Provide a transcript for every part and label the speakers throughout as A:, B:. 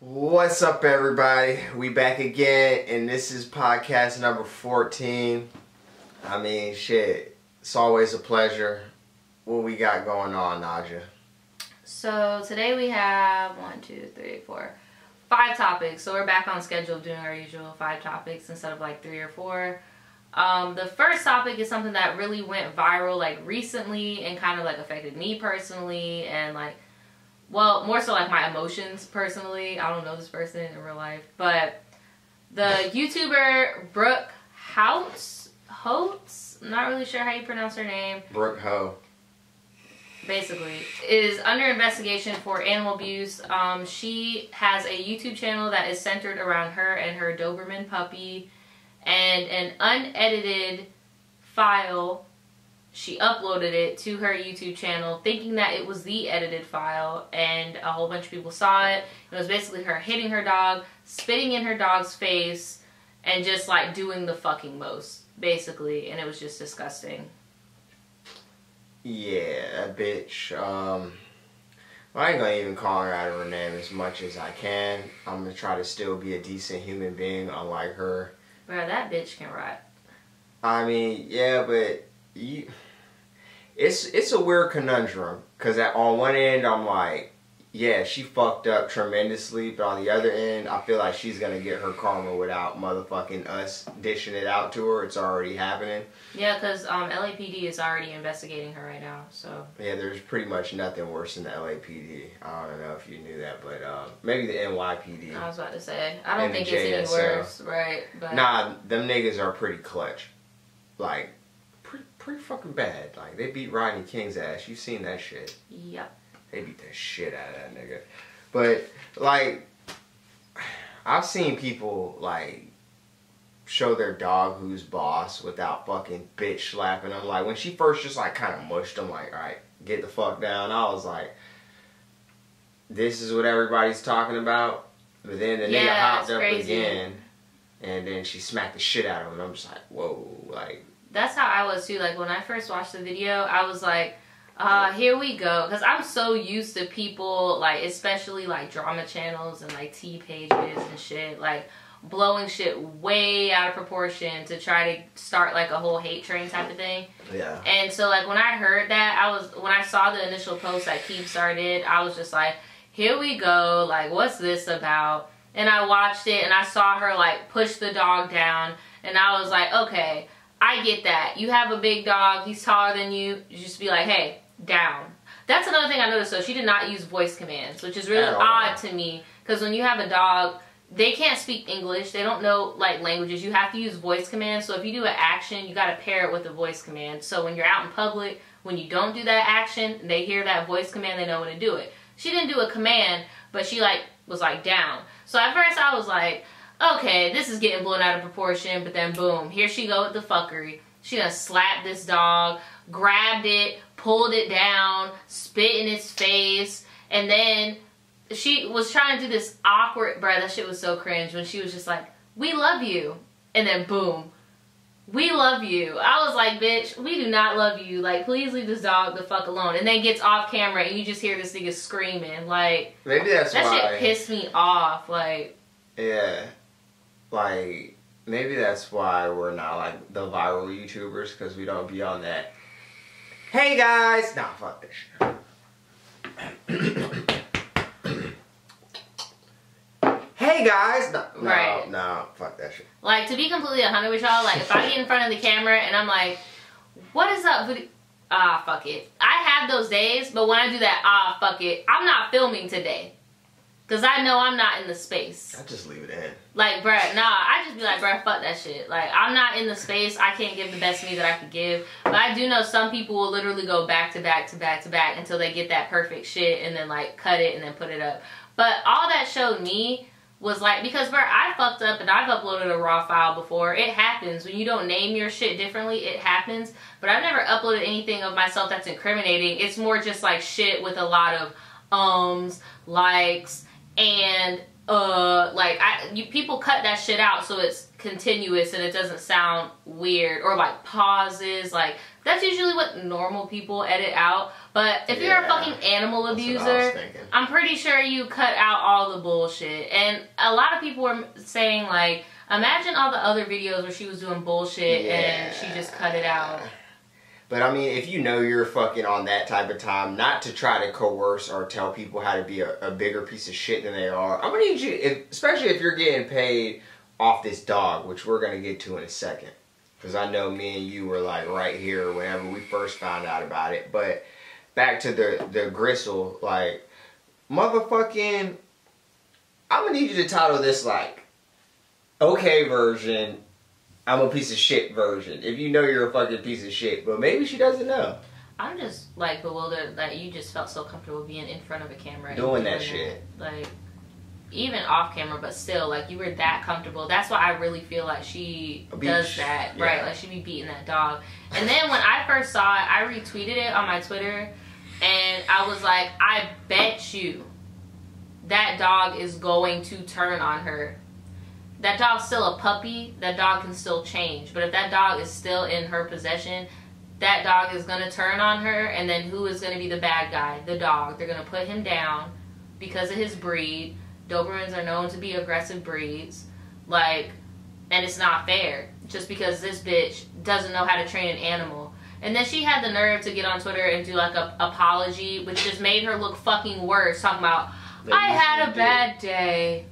A: What's up, everybody? We back again, and this is podcast number 14. I mean, shit, it's always a pleasure. What we got going on, Naja?
B: So today we have 5 topics. So we're back on schedule of doing our usual 5 topics instead of like 3 or 4. The first topic is something that really went viral like recently and kind of like affected me personally and like, well, more so like my emotions personally. I don't know this person in real life, but the YouTuber BROOKE HOUTS, I'm not really sure how you pronounce her name.
A: BROOKE Ho.
B: Basically, is under investigation for animal abuse. She has a YouTube channel that is centered around her and her Doberman puppy, and an unedited file. She uploaded it to her YouTube channel thinking that it was the edited file, and a whole bunch of people saw it. It was basically her hitting her dog, spitting in her dog's face, and just like doing the fucking most, basically, and it was just disgusting.
A: Yeah, that bitch. Well, I ain't gonna even call her out of her name as much as I can. I'm gonna try to still be a decent human being, unlike her.
B: Bro, that bitch can rap.
A: I mean, yeah, but it's a weird conundrum, because on one end I'm like, yeah, she fucked up tremendously, but on the other end I feel like she's gonna get her karma without motherfucking us dishing it out to her. It's already happening. Yeah,
B: because LAPD is already investigating her right now, so.
A: Yeah, there's pretty much nothing worse than the LAPD. I don't know if you knew that, but maybe the NYPD.
B: I was about to say, I don't think it's any worse, right? But
A: nah, them niggas are pretty clutch. Like, pretty fucking bad. Like, they beat Rodney King's ass. You seen that shit.
B: Yep.
A: They beat the shit out of that nigga. But, like, I've seen people, like, show their dog who's boss without fucking bitch slapping them. Like, when she first just, like, kind of mushed him, like, alright, get the fuck down. I was like, this is what everybody's talking about. But then the nigga hopped up again, and then she smacked the shit out of him. And I'm just like, whoa, like.
B: That's how I was, too. Like, when I first watched the video, I was like, here we go, because I'm so used to people, like, especially like drama channels and like tea pages and shit, like blowing shit way out of proportion to try to start like a whole hate train type of thing.
A: Yeah.
B: And so like when I heard that, when I saw the initial post that Keith started, I was just like, here we go, like, what's this about? And I watched it and I saw her like push the dog down, and I was like, okay, I get that. You have a big dog, he's taller than you, you just be like, hey, down. That's another thing I noticed. So she did not use voice commands, which is really odd to me, because when you have a dog, they can't speak English, they don't know like languages, you have to use voice commands. So if you do an action, you got to pair it with a voice command, so when you're out in public, when you don't do that action, they hear that voice command, they know when to do it. She didn't do a command, but she like was like down. So at first I was like, okay, this is getting blown out of proportion, but then boom, here she go with the fuckery. She done slapped this dog, grabbed it, pulled it down, spit in its face, and then she was trying to do this awkward, bruh, that shit was so cringe, when she was just like, we love you, and then boom, we love you. I was like, bitch, we do not love you, like, please leave this dog the fuck alone. And then gets off camera and you just hear this nigga screaming, like,
A: maybe that's
B: that
A: why
B: shit pissed me off, like.
A: Yeah, like, maybe that's why we're not like the viral YouTubers, because we don't be on that, hey guys, nah, fuck this shit. Hey guys, no, fuck that shit.
B: Like, to be completely 100 with y'all, like, if I get in front of the camera and I'm like, what is up, fuck it. I have those days, but when I do that, fuck it, I'm not filming today. Because I know I'm not in the space.
A: I just leave it in.
B: Like, bruh, nah, I just be like, bruh, fuck that shit. Like, I'm not in the space. I can't give the best me that I could give. But I do know some people will literally go back to back to back to back until they get that perfect shit and then, like, cut it and then put it up. But all that showed me was, like, because, bruh, I fucked up and I've uploaded a raw file before. It happens. When you don't name your shit differently, it happens. But I've never uploaded anything of myself that's incriminating. It's more just, like, shit with a lot of likes, and like people cut that shit out so it's continuous and it doesn't sound weird, or like pauses. Like that's usually what normal people edit out. But if you're a fucking animal abuser, I'm pretty sure you cut out all the bullshit. And a lot of people were saying like, imagine all the other videos where she was doing bullshit and she just cut it out.
A: But I mean, if you know you're fucking on that type of time, not to try to coerce or tell people how to be a bigger piece of shit than they are. I'm gonna need you, especially if you're getting paid off this dog, which we're gonna get to in a second. Because I know me and you were like right here whenever we first found out about it. But back to the gristle, like, motherfucking, I'm gonna need you to title this like, okay version, I'm a piece of shit version. If you know you're a fucking piece of shit. But maybe she doesn't know.
B: I'm just like bewildered that you just felt so comfortable being in front of a camera.
A: Doing that shit.
B: Like, even off camera, but still, like, you were that comfortable. That's why I really feel like she does that. Yeah. Right, like she be beating that dog. And then when I first saw it, I retweeted it on my Twitter. And I was like, I bet you that dog is going to turn on her. That dog's still a puppy. That dog can still change. But if that dog is still in her possession, that dog is going to turn on her. And then who is going to be the bad guy? The dog. They're going to put him down because of his breed. Dobermans are known to be aggressive breeds. Like, and it's not fair. Just because this bitch doesn't know how to train an animal. And then she had the nerve to get on Twitter and do like a apology, which just made her look fucking worse. Talking about, I had a bad day.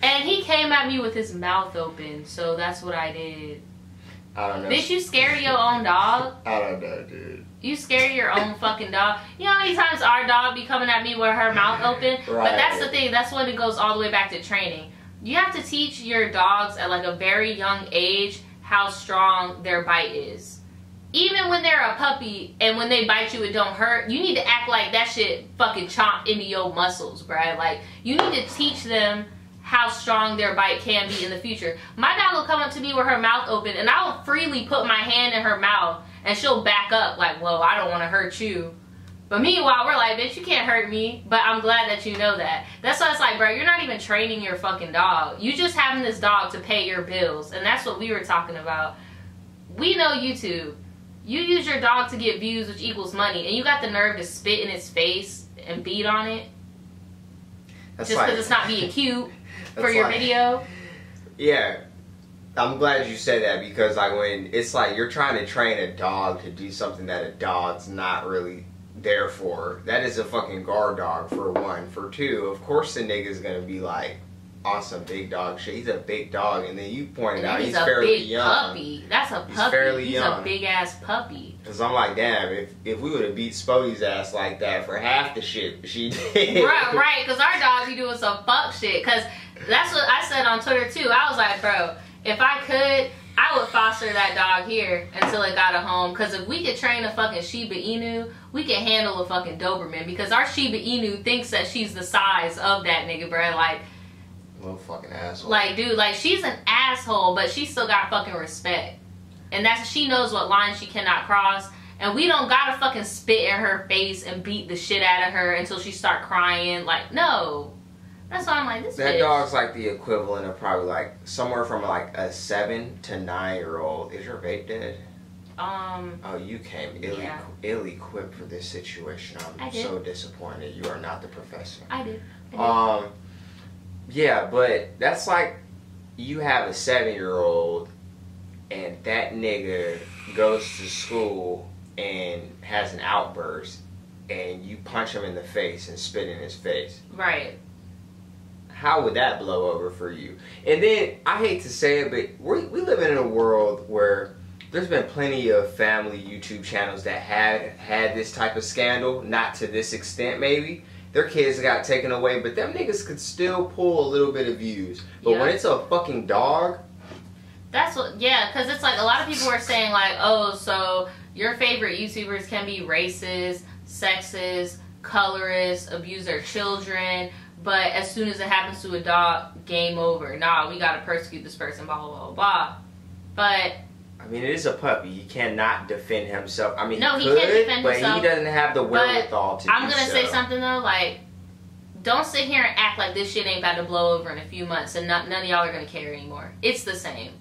B: And he came at me with his mouth open, so that's what I did.
A: I don't know.
B: Bitch, you scared of your own dog?
A: I don't know, dude.
B: You scared of your own fucking dog? You know how many times our dog be coming at me with her mouth open? Right. But that's the thing. That's when it goes all the way back to training. You have to teach your dogs at like a very young age how strong their bite is. Even when they're a puppy and when they bite you it don't hurt, you need to act like that shit fucking chomp into your muscles, bruh. Like, you need to teach them how strong their bite can be in the future. My dog will come up to me with her mouth open and I will freely put my hand in her mouth and she'll back up like, whoa, I don't want to hurt you. But meanwhile, we're like, bitch, you can't hurt me. But I'm glad that you know that. That's why it's like, bro, you're not even training your fucking dog. You just having this dog to pay your bills. And that's what we were talking about. We know YouTube. You use your dog to get views, which equals money. And you got the nerve to spit in its face and beat on it. That's just because it's not being cute. For your video?
A: Yeah. I'm glad you said that because like when it's like you're trying to train a dog to do something that a dog's not really there for. That is a fucking guard dog for one. For two, of course the nigga's gonna be like on some big dog shit. He's a big dog and then you pointed out he's fairly young.
B: Puppy. That's a puppy.
A: He's fairly young.
B: He's a big ass puppy.
A: Cause I'm like, damn, if we would have beat Spodie's ass like that for half the shit she did.
B: Right, cause our dogs be doing some fuck shit. Cause that's what I said on Twitter too. I was like, bro, if I could, I would foster that dog here until it got a home. Cause if we could train a fucking Shiba Inu, we could handle a fucking Doberman. Because our Shiba Inu thinks that she's the size of that nigga, bro. Like,
A: little fucking asshole.
B: Like, dude, like she's an asshole, but she still got fucking respect. And she knows what line she cannot cross. And we don't gotta fucking spit in her face and beat the shit out of her until she start crying. Like, no. That's why I'm like, this
A: that
B: bitch.
A: Dog's like the equivalent of probably like somewhere from like a 7 to 9-year-old. Is your vape dead? Oh, you came ill-equipped for this situation. I'm so disappointed. You are not the professor.
B: I did.
A: Yeah, but that's like you have a 7-year-old and that nigga goes to school and has an outburst and you punch him in the face and spit in his face.
B: Right.
A: How would that blow over for you? And then, I hate to say it, but we live in a world where there's been plenty of family YouTube channels that have had this type of scandal. Not to this extent, maybe. Their kids got taken away, but them niggas could still pull a little bit of views. But when it's a fucking dog...
B: That's what, yeah, because it's like a lot of people are saying like, oh, so your favorite YouTubers can be racist, sexist, colorist, abuse their children, but as soon as it happens to a dog, game over. Nah, we gotta persecute this person, blah, blah, blah, blah. But...
A: I mean, it is a puppy. He cannot defend himself. I mean,
B: no,
A: he
B: can't defend
A: but
B: himself.
A: But he doesn't have the wherewithal to do so.
B: I'm gonna say something though, like, don't sit here and act like this shit ain't about to blow over in a few months and none of y'all are gonna care anymore. It's the same.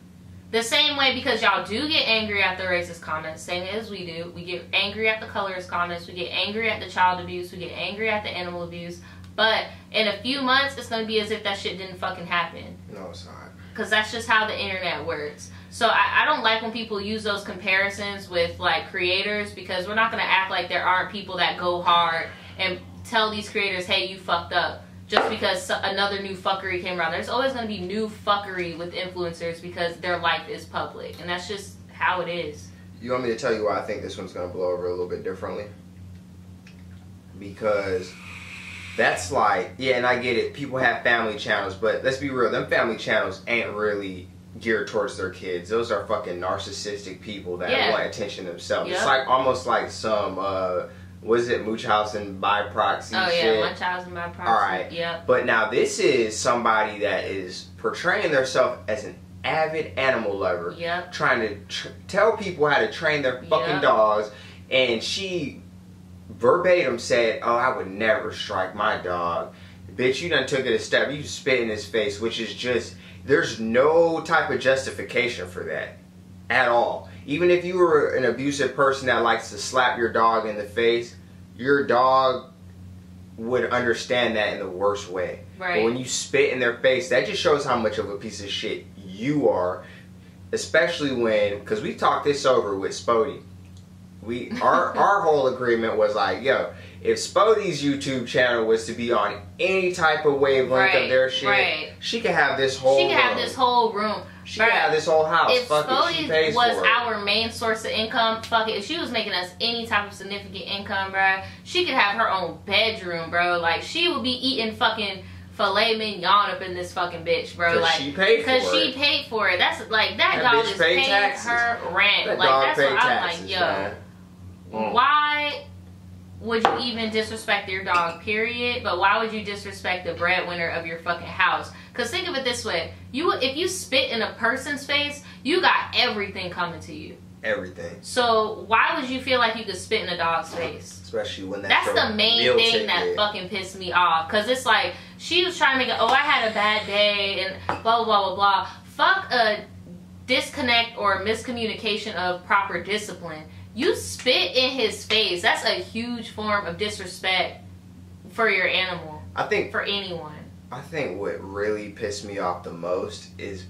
B: The same way, because y'all do get angry at the racist comments, same as we do. We get angry at the colorist comments. We get angry at the child abuse. We get angry at the animal abuse. But in a few months, it's going to be as if that shit didn't fucking happen.
A: No, it's not.
B: Because that's just how the internet works. So I don't like when people use those comparisons with, like, creators, because we're not going to act like there aren't people that go hard and tell these creators, hey, you fucked up. Just because another new fuckery came around. There's always going to be new fuckery with influencers because their life is public. And that's just how it is.
A: You want me to tell you why I think this one's going to blow over a little bit differently? Because that's like, yeah, and I get it. People have family channels, but let's be real. Them family channels ain't really geared towards their kids. Those are fucking narcissistic people that want attention themselves. Yep. It's like almost like some... was it Munchausen by proxy
B: shit? Oh yeah,
A: shit?
B: Munchausen by proxy.
A: Alright.
B: Yeah.
A: But now this is somebody that is portraying themselves as an avid animal lover.
B: Yep.
A: Trying to tell people how to train their fucking dogs. And she verbatim said, oh, I would never strike my dog. Bitch, you done took it a step. You spit in his face, which is just, there's no type of justification for that. At all. Even if you were an abusive person that likes to slap your dog in the face, your dog would understand that in the worst way.
B: Right.
A: But when you spit in their face, that just shows how much of a piece of shit you are. Especially when, because we talked this over with Spodie. Our whole agreement was like, yo, if Spodie's YouTube channel was to be on any type of wavelength of their shit, she could have this whole room. She could have this whole house.
B: If Spodie was our main source of income, fuck it. If she was making us any type of significant income, bro, she could have her own bedroom, bro. Like, she would be eating fucking filet mignon up in this fucking bitch, bro. Like,
A: she paid for it.
B: Because she paid for it. That's like, that dog is paying her rent.
A: That
B: like,
A: dog
B: that's what I'm
A: taxes,
B: like, yo.
A: Man.
B: Why would you even disrespect your dog, period? But why would you disrespect the breadwinner of your fucking house? Because think of it this way. If you spit in a person's face, you got everything coming to you.
A: Everything.
B: So why would you feel like you could spit in a dog's face?
A: Especially when that's
B: the main thing that fucking pissed me off. Because it's like, she was trying to make it, oh, I had a bad day and blah, blah, blah, blah, blah. Fuck a disconnect or miscommunication of proper discipline. You spit in his face. That's a huge form of disrespect for your animal.
A: I think
B: for anyone.
A: I think what really pissed me off the most is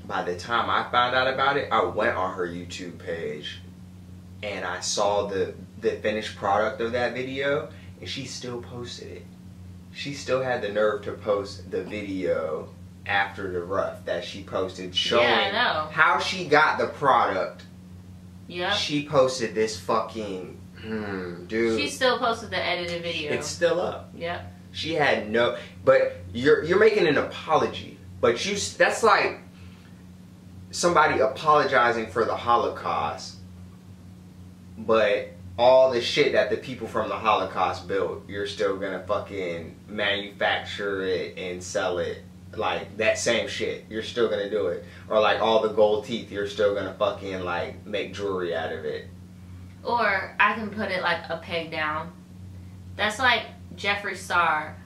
A: by the time I found out about it, I went on her YouTube page and I saw the finished product of that video, and she still posted it. She still had the nerve to post the video after the rough that she posted showing how she got the product.
B: Yeah.
A: She posted this fucking dude.
B: She still posted the edited video.
A: It's still up.
B: Yep.
A: She had no, but you're making an apology. But that's like somebody apologizing for the Holocaust, but all the shit that the people from the Holocaust built, you're still gonna fucking manufacture it and sell it. Like, that same shit, you're still gonna do it. Or like all the gold teeth, you're still gonna fucking like make jewelry out of it.
B: Or I can put it like a peg down. That's like Jeffree Star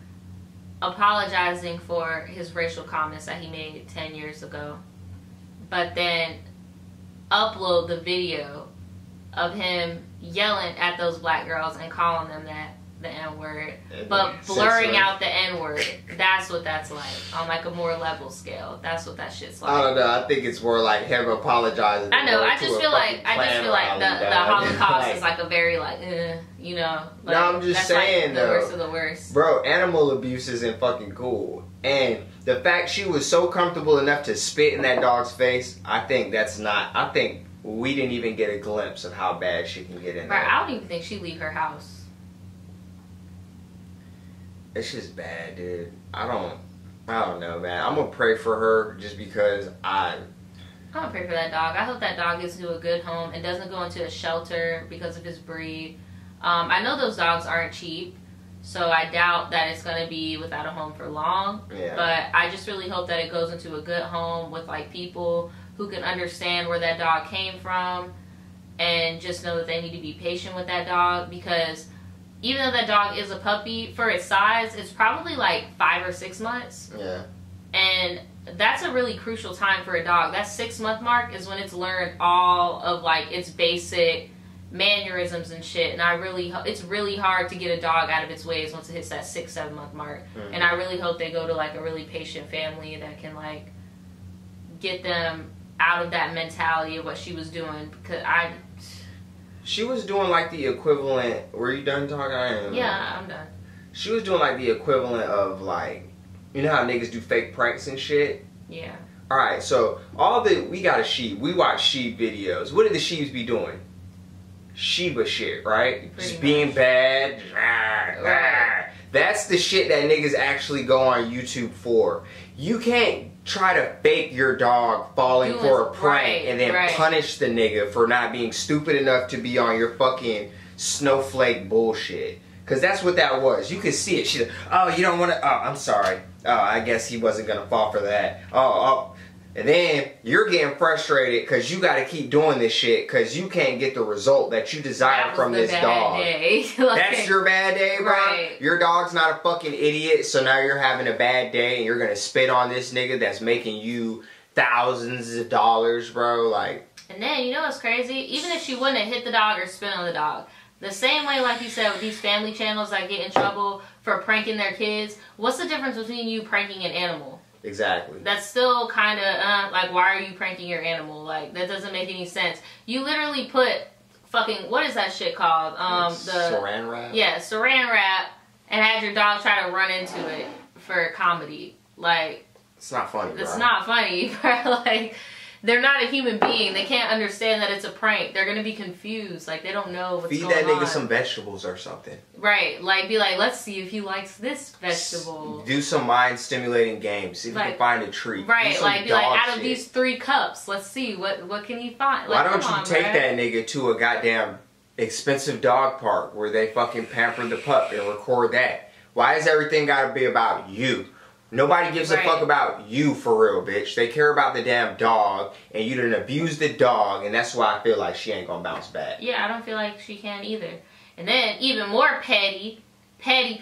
B: apologizing for his racial comments that he made 10 years ago, but then upload the video of him yelling at those black girls and calling them the N-word, but blurring out the N-word. That's what that's like, on like a more level scale. That's what that shit's like.
A: I don't know, I think it's more like him apologizing.
B: I know, I just feel like the Holocaust is like a very like, you know. Like,
A: no, I'm just saying,
B: like the worst of the worst.
A: Bro, animal abuse isn't fucking cool. And the fact she was so comfortable enough to spit in that dog's face, I think we didn't even get a glimpse of how bad she can get in there.
B: I don't even think she'd leave her house.
A: It's just bad, dude. I don't know, man. I'm gonna pray for her just because I'm
B: gonna pray for that dog. I hope that dog gets into a good home and doesn't go into a shelter because of his breed. I know those dogs aren't cheap, so I doubt that it's gonna be without a home for long.
A: Yeah.
B: But I just really hope that it goes into a good home with like people who can understand where that dog came from and just know that they need to be patient with that dog, because even though that dog is a puppy, for its size, it's probably like 5 or 6 months.
A: Yeah.
B: And that's a really crucial time for a dog. That 6-month mark is when it's learned all of like its basic mannerisms and shit. And it's really hard to get a dog out of its ways once it hits that 6-7 month mark. Mm-hmm. And I really hope they go to like a really patient family that can like get them out of that mentality of what she was doing, because
A: she was doing like the equivalent. Were you done talking? I am.
B: Yeah, I'm done.
A: She was doing like the equivalent of like, you know how niggas do fake pranks and shit?
B: Yeah.
A: Alright, so we got a sheep. We watch sheep videos. What did the sheeps be doing? Sheba shit, right?
B: Pretty
A: Just being
B: much.
A: bad.
B: Right.
A: That's the shit that niggas actually go on YouTube for. You can't try to fake your dog falling for a prank and then punish the nigga for not being stupid enough to be on your fucking snowflake bullshit. Because that's what that was. You could see it. She's like, oh, you don't want to... Oh, I'm sorry. Oh, I guess he wasn't going to fall for that. Oh. And then you're getting frustrated because you got to keep doing this shit because you can't get the result that you desire from this dog.
B: Like,
A: that's your bad day, bro?
B: Right.
A: Your dog's not a fucking idiot, so now you're having a bad day and you're going to spit on this nigga that's making you thousands of dollars, bro. Like...
B: And then, you know what's crazy? Even if she wouldn't have hit the dog or spit on the dog, the same way, like you said, with these family channels that get in trouble for pranking their kids, what's the difference between you pranking an animal?
A: Exactly.
B: That's still kind of, like, why are you pranking your animal? Like, that doesn't make any sense. You literally put fucking, what is that shit called? The
A: Saran wrap?
B: Yeah, saran wrap, and had your dog try to run into it for comedy. Like...
A: It's not funny, bro.
B: It's not funny, bro. Like... They're not a human being. They can't understand that it's a prank. They're going to be confused. Like, they don't know what's going on.
A: Feed that nigga some vegetables or something.
B: Right. Like, be like, let's see if he likes this vegetable.
A: Do some mind-stimulating games. See if you can find a treat.
B: Right. Like, be like, out of these 3 cups, let's see. What can he find? Like,
A: why don't you take that nigga to a goddamn expensive dog park where they fucking pamper the pup and record that? Why has everything got to be about you? Nobody gives a fuck about you for real, bitch. They care about the damn dog, and you done abused the dog, and that's why I feel like she ain't gonna bounce back.
B: Yeah, I don't feel like she can either. And then, even more petty, the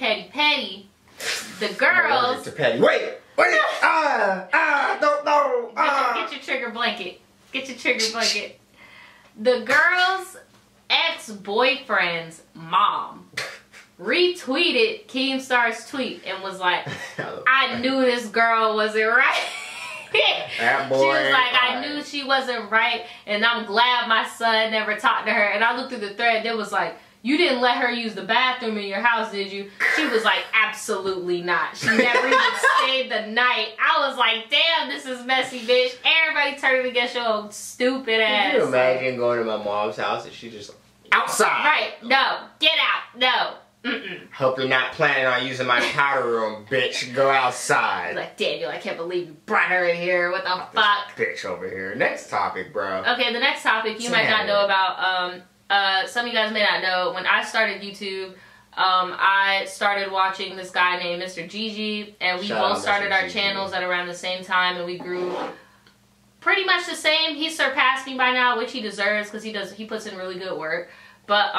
B: girls...
A: Wait! Don't know!
B: Get your trigger blanket. Get your trigger blanket. The girl's ex-boyfriend's mom retweeted Keemstar's tweet and was like, I knew this girl wasn't right.
A: That boy
B: she was like, I knew she wasn't right, and I'm glad my son never talked to her. And I looked through the thread, it was like, you didn't let her use the bathroom in your house, did you? She was like, absolutely not. She never even stayed the night. I was like, damn, this is messy, bitch. Everybody turning against your old stupid ass.
A: Can you imagine going to my mom's house and she just like, outside?
B: Right, no, get out, no.
A: Hope you're not planning on using my powder room, bitch. Go outside.
B: Like, Daniel, I can't believe you brought her in here. What the fuck?
A: Bitch over here. Next topic, bro.
B: Okay, the next topic you might not know about. Some of you guys may not know. When I started YouTube, I started watching this guy named Mr. Gigi, and we both started our channels at around the same time, and we grew pretty much the same. He surpassed me by now, which he deserves because he puts in really good work. But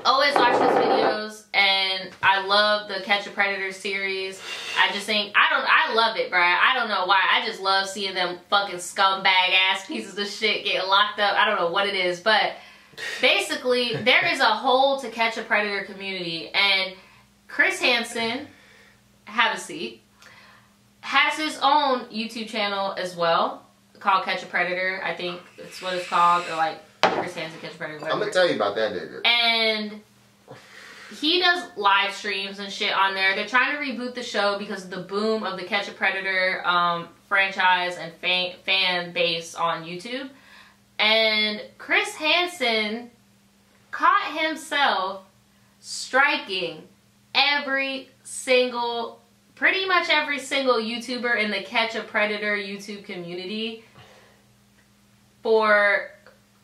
B: always watch his videos, and I love the Catch a Predator series. I just think, I love it, bro. I don't know why. I just love seeing them fucking scumbag ass pieces of shit get locked up. I don't know what it is, but basically, there is a whole To Catch a Predator community, and Chris Hansen, have a seat, has his own YouTube channel as well, called Catch a Predator. I think it's what it's called, or like, Chris Hansen Catch a Predator, whatever.
A: I'm gonna tell you about that nigga.
B: And he does live streams and shit on there. They're trying to reboot the show because of the boom of the Catch a Predator franchise and fan base on YouTube. And Chris Hansen caught himself striking pretty much every single YouTuber in the Catch a Predator YouTube community for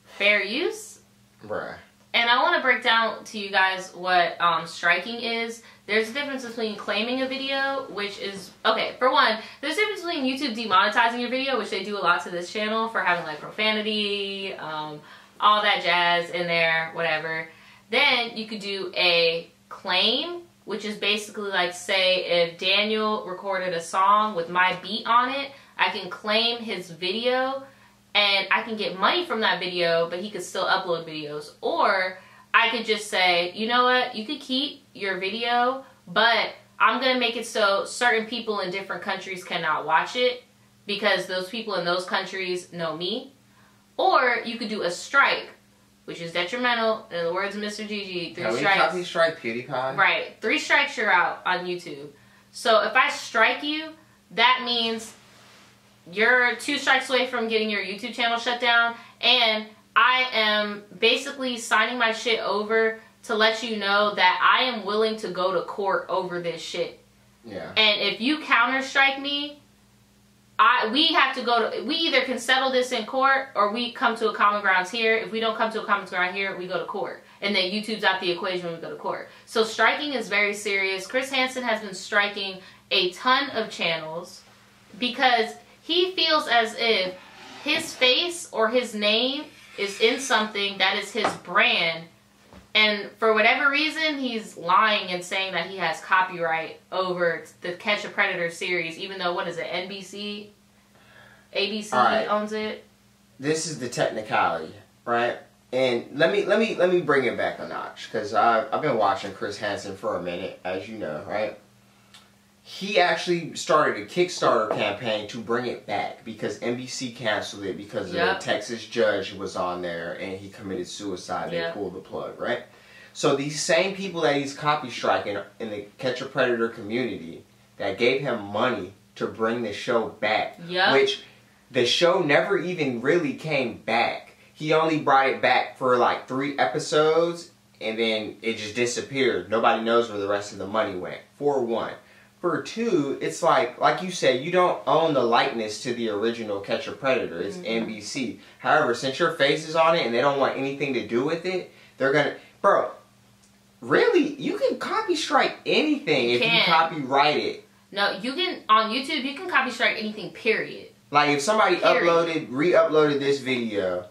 B: fair use.
A: Bruh.
B: And I want to break down to you guys what striking is. There's a difference between claiming a video, which is, okay, for one, there's a difference between YouTube demonetizing your video, which they do a lot to this channel for having like profanity, all that jazz in there, whatever. Then you could do a claim, which is basically like, say if Daniel recorded a song with my beat on it, I can claim his video and I can get money from that video, but he could still upload videos. Or I could just say, you know what, you could keep your video, but I'm going to make it so certain people in different countries cannot watch it because those people in those countries know me. Or you could do a strike, which is detrimental. In the words of Mr. Gigi, 3 strikes.
A: How we strike PewDiePie?
B: Right. 3 strikes, you're out on YouTube. So if I strike you, that means you're 2 strikes away from getting your YouTube channel shut down. And I am basically signing my shit over to let you know that I am willing to go to court over this shit.
A: Yeah.
B: And if you counter strike me, we have to go to, we either can settle this in court or we come to a common grounds here. If we don't come to a common ground here, we go to court. And then YouTube's out the equation when we go to court. So striking is very serious. Chris Hansen has been striking a ton of channels because he feels as if his face or his name is in something that is his brand. And for whatever reason, he's lying and saying that he has copyright over the Catch a Predator series, even though, what is it, NBC? ABC owns it? This
A: is the technicality, right? And let me bring it back a notch, because I've been watching Chris Hansen for a minute, as you know, right? He actually started a Kickstarter campaign to bring it back because NBC canceled it because the Texas judge was on there and he committed suicide. They pulled the plug, right? So these same people that he's copy striking in the Catch a Predator community that gave him money to bring the show back, which the show never even really came back. He only brought it back for like 3 episodes and then it just disappeared. Nobody knows where the rest of the money went, for one. For 2, it's like you said, you don't own the likeness to the original Catch a Predator. It's NBC. However, since your face is on it and they don't want anything to do with it, they're gonna... Bro, really? You can copy strike anything if you copyright it.
B: No, you can... On YouTube, you can copy strike anything, period.
A: Like, if somebody re-uploaded this video...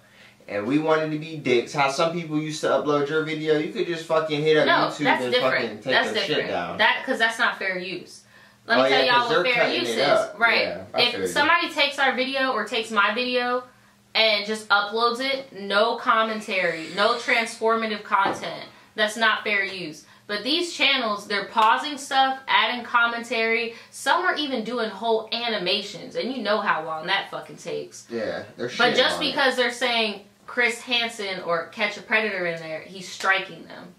A: and we wanted to be dicks, how some people used to upload your video, you could just fucking hit up YouTube and fucking take their shit down.
B: Because that's not fair use. Let me tell y'all what fair use is. Right. Yeah, if somebody takes our video or takes my video and just uploads it, no commentary, no transformative content. That's not fair use. But these channels, they're pausing stuff, adding commentary. Some are even doing whole animations. And you know how long that fucking takes.
A: Yeah, they're shit.
B: But just because they're saying Chris Hansen or Catch a Predator in there, he's striking them.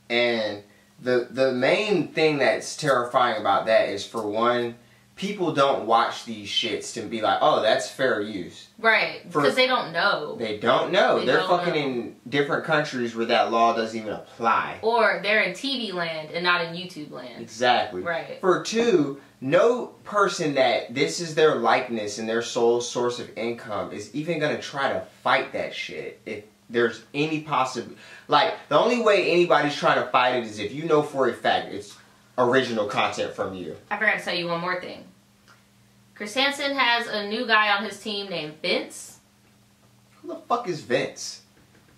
A: And the main thing that's terrifying about that is, for one, people don't watch these shits to be like, oh, that's fair use.
B: Right, because they don't know.
A: They don't know. They're fucking in different countries where that law doesn't even apply.
B: Or they're in TV land and not in YouTube land.
A: Exactly.
B: Right.
A: For 2, no person that this is their likeness and their sole source of income is even going to try to fight that shit. If there's any possibility. Like, the only way anybody's trying to fight it is if you know for a fact it's original content from you.
B: I forgot to tell you one more thing. Chris Hansen has a new guy on his team named Vince.
A: Who the fuck is Vince?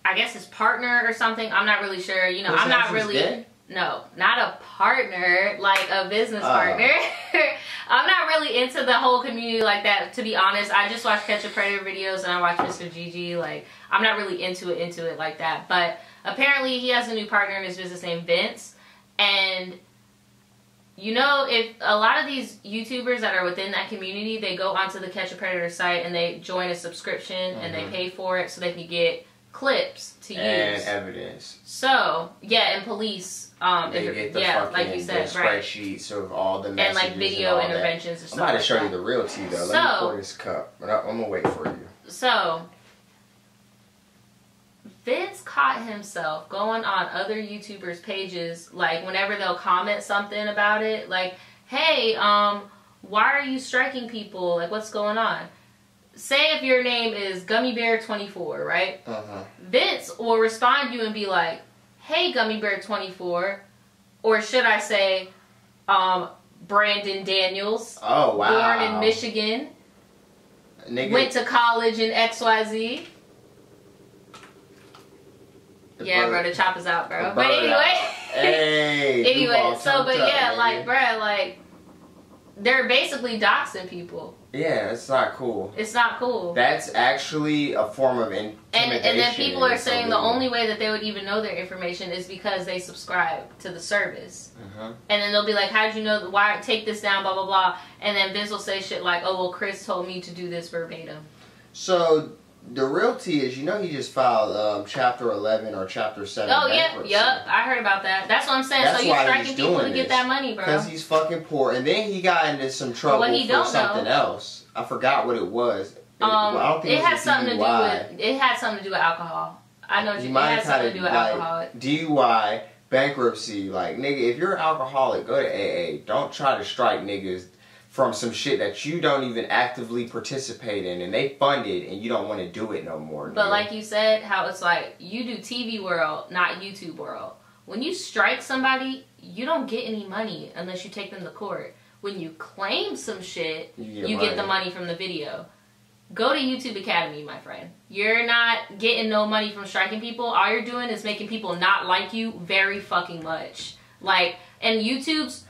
B: I guess his partner or something. I'm not really sure. You know, I'm not really... Dead? No, not a partner, like a business partner. I'm not really into the whole community like that, to be honest. I just watch Catch a Predator videos and I watch Mr. Gigi. Like, I'm not really into it like that. But apparently he has a new partner in his business named Vince. And, you know, if a lot of these YouTubers that are within that community, they go onto the Catch a Predator site and they join a subscription and they pay for it so they can get clips to use.
A: And evidence.
B: So, yeah, and police...
A: they get the fucking
B: like you said,
A: spreadsheets of all the messages
B: and like video
A: and
B: interventions.
A: I'm about to show you the real tea though. Let me pour this cup. I'm gonna wait for you.
B: So Vince caught himself going on other YouTubers' pages, like whenever they'll comment something about it, like, "Hey, why are you striking people? Like, what's going on?" Say if your name is Gummy Bear 24, right? Vince will respond to you and be like, "Hey, Gummy Bear 24, or should I say, Brandon Daniels.
A: Oh, wow.
B: Born in Michigan. Nigga. Went to college in XYZ. Yeah, bro, the chopper's out, bro. But anyway.
A: Hey.
B: Anyway, so, but yeah, like, bro, like, they're basically doxing people.
A: Yeah, it's not cool.
B: It's not cool.
A: That's actually a form of intimidation.
B: And then people are saying the only way that they would even know their information is because they subscribe to the service. And then they'll be like, how'd you know, why, take this down, blah, blah, blah. And then Vince will say shit like, oh, well, Chris told me to do this verbatim.
A: So, the real tea is, you know, he just filed Chapter 11 or Chapter 7 bankruptcy.
B: Yep, I heard about that. That's what I'm saying.
A: That's
B: so you're striking people to get that money, bro.
A: Because he's fucking poor. And then he got into some trouble for something else. I forgot what it was. I don't think
B: it had something to do with, it had something to do with alcohol. I know it had something to do with alcohol.
A: DUI, bankruptcy. Like, nigga, if you're an alcoholic, go to AA. Don't try to strike niggas from some shit that you don't even actively participate in, and they funded, and you don't want to do it no more.
B: But like you said, how it's like, you do TV world, not YouTube world. When you strike somebody, you don't get any money unless you take them to court. When you claim some shit, you get the money from the video. Go to YouTube Academy, my friend. You're not getting no money from striking people. All you're doing is making people not like you very fucking much. Like, and YouTube's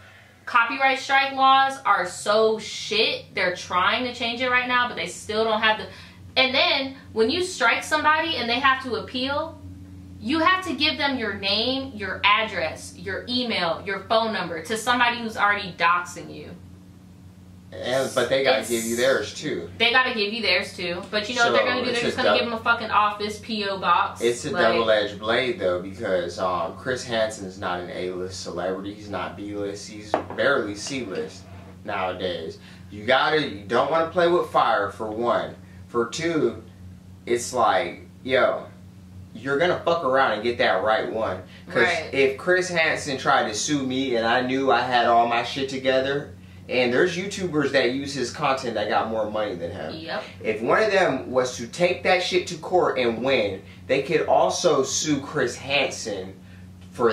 B: copyright strike laws are so shit. They're trying to change it right now, but they still don't have the... And then, when you strike somebody and they have to appeal, you have to give them your name, your address, your email, your phone number to somebody who's already doxing you.
A: But they gotta give you theirs too.
B: They gotta give you theirs too. But you know what they're gonna do? They're just gonna give them a fucking office P.O. box.
A: It's a double-edged blade though, because Chris Hansen's not an A-list celebrity. He's not B-list. He's barely C-list nowadays. You don't want to play with fire, for one. For two, it's like, yo, you're gonna fuck around and get that right one. Because if Chris Hansen tried to sue me and I knew I had all my shit together, and there's YouTubers that use his content that got more money than him.
B: Yep.
A: If one of them was to take that shit to court and win, they could also sue Chris Hansen for